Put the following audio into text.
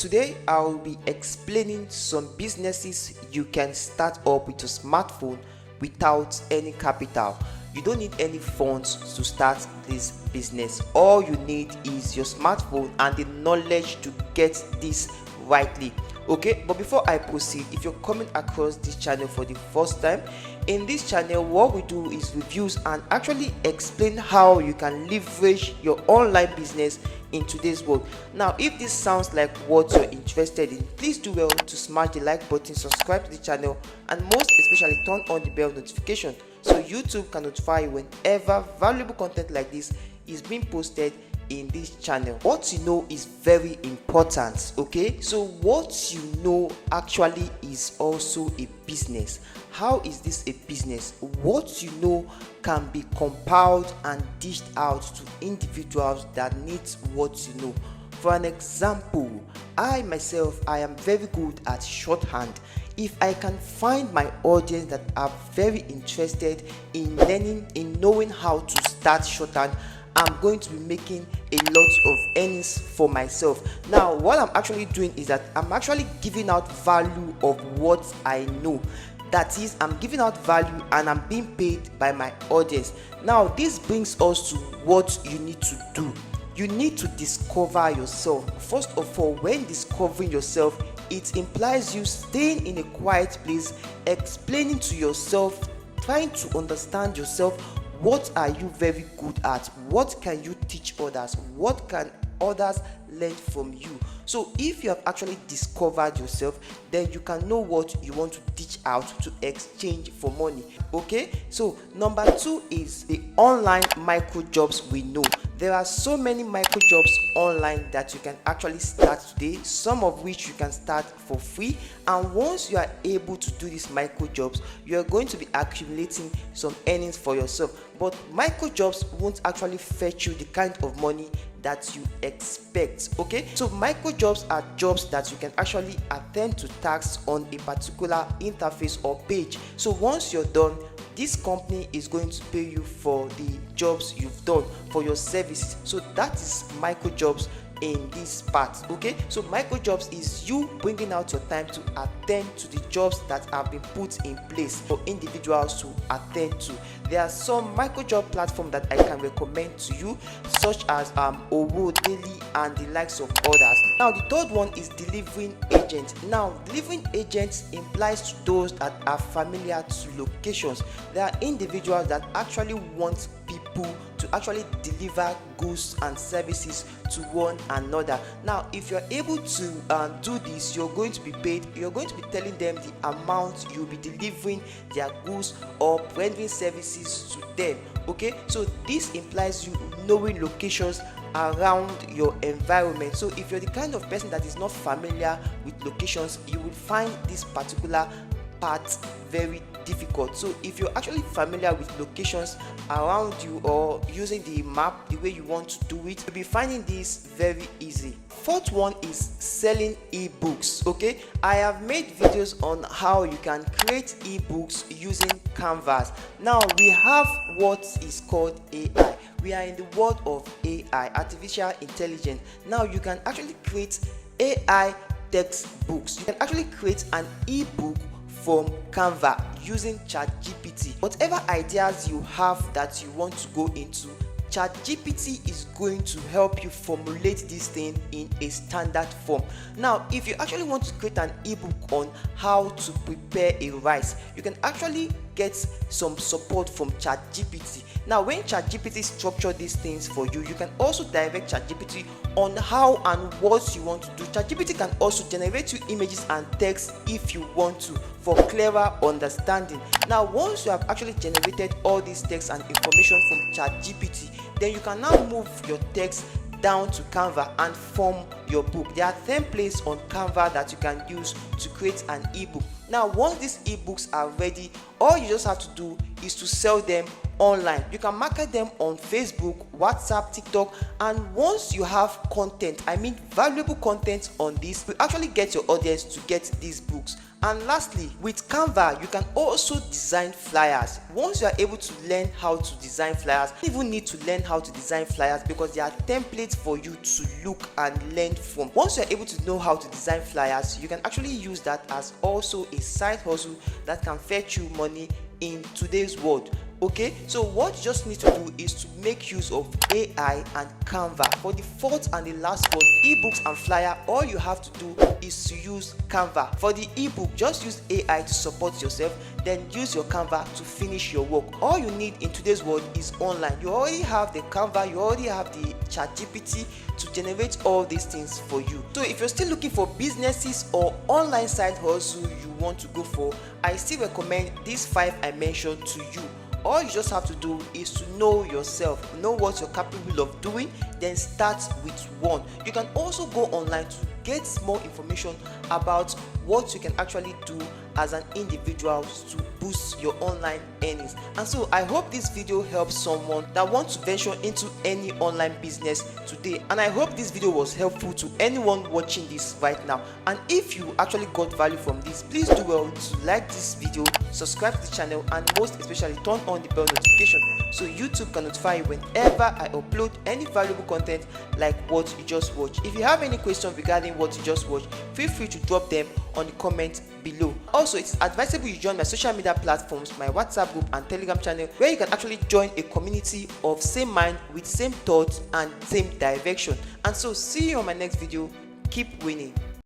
Today I will be explaining some businesses you can start up with your smartphone without any capital. You don't need any funds to start this business. All you need is your smartphone and the knowledge to get this rightly. Okay, but before I proceed, if you're coming across this channel for the first time, in this channel what we do is reviews and actually explain how you can leverage your online business in today's world. Now, if this sounds like what you're interested in, please do well to smash the like button, subscribe to the channel, and most especially turn on the bell notification so YouTube can notify you whenever valuable content like this is being posted in this channel. What you know is very important. Okay, so what you know actually is also a business. How is this a business? What you know can be compiled and dished out to individuals that need what you know. For an example, I myself, I am very good at shorthand. If I can find my audience that are very interested in learning, in knowing how to start shorthand, I'm going to be making a lot of earnings for myself. Now, what I'm actually doing is that I'm actually giving out value of what I know. That is, I'm giving out value and I'm being paid by my audience. Now, this brings us to what you need to do. You need to discover yourself. First of all, when discovering yourself, it implies you staying in a quiet place, explaining to yourself, trying to understand yourself. What are you very good at? What can you teach others? What can others learn from you? So if you have actually discovered yourself, then you can know what you want to teach out to exchange for money. Okay, so number 2 is the online micro jobs. We know there are so many micro jobs online that you can actually start today, some of which you can start for free, and once you are able to do these micro jobs, you are going to be accumulating some earnings for yourself. But micro jobs won't actually fetch you the kind of money that you expect. Okay, so micro jobs are jobs that you can actually attend to tasks on a particular interface or page. So once you're done, this company is going to pay you for the jobs you've done, for your services. So that is micro jobs in this part. Okay, so micro jobs is you bringing out your time to attend to the jobs that have been put in place for individuals to attend to. There are some micro job platforms that I can recommend to you, such as Owo Daily and the likes of others. Now, the third one is delivering agent. Now, delivering agents implies to those that are familiar to locations. There are individuals that actually want people to actually deliver goods and services to one another. Now, if you're able to do this, you're going to be paid. You're going to be telling them the amount you'll be delivering their goods or rendering services to them. Okay, so this implies you knowing locations around your environment. So if you're the kind of person that is not familiar with locations, you will find this particular part very difficult. So if you're actually familiar with locations around you or using the map the way you want to do it, you'll be finding this very easy. Fourth one is selling ebooks. Okay, I have made videos on how you can create ebooks using Canvas. Now we have what is called AI. We are in the world of AI, artificial intelligence. Now you can actually create AI textbooks. You can actually create an ebook from Canva using ChatGPT. Whatever ideas you have that you want to go into, ChatGPT is going to help you formulate this thing in a standard form. Now, if you actually want to create an ebook on how to prepare a rice, you can actually get some support from ChatGPT. Now, when ChatGPT structure these things for you, you can also direct ChatGPT on how and what you want to do. ChatGPT can also generate you images and text if you want to, for clearer understanding. Now, once you have actually generated all these text and information from ChatGPT, then you can now move your text down to Canva and form your book. There are templates on Canva that you can use to create an ebook. Now, once these ebooks are ready, all you just have to do is to sell them online. You can market them on Facebook, WhatsApp, TikTok, and once you have content, I mean valuable content on this, you actually get your audience to get these books. And lastly, with Canva, you can also design flyers. Once you are able to learn how to design flyers, you don't even need to learn how to design flyers because there are templates for you to look and learn from. Once you are able to know how to design flyers, you can actually use that as also a side hustle that can fetch you money in today's world. Okay, so what you just need to do is to make use of AI and Canva. For the fourth and the last one, ebooks and flyer, all you have to do is to use Canva. For the ebook, just use AI to support yourself, then use your Canva to finish your work. All you need in today's world is online. You already have the Canva, you already have the ChatGPT to generate all these things for you. So if you're still looking for businesses or online side hustle you want to go for, I still recommend these 5 I mentioned to you. All you just have to do is to know yourself, know what you're capable of doing, then start with one. You can also go online to get more information about what you can actually do as an individual to boost your online earnings. And so I hope this video helps someone that wants to venture into any online business today, and I hope this video was helpful to anyone watching this right now. And if you actually got value from this, please do well to like this video, subscribe to the channel, and most especially turn on the bell notification so YouTube can notify you whenever I upload any valuable content like what you just watched. If you have any questions regarding what you just watched, feel free to drop them on the comment below. Also, it's advisable you join my social media platforms, my WhatsApp group and Telegram channel, where you can actually join a community of same mind with same thoughts and same direction. And so see you on my next video. Keep winning.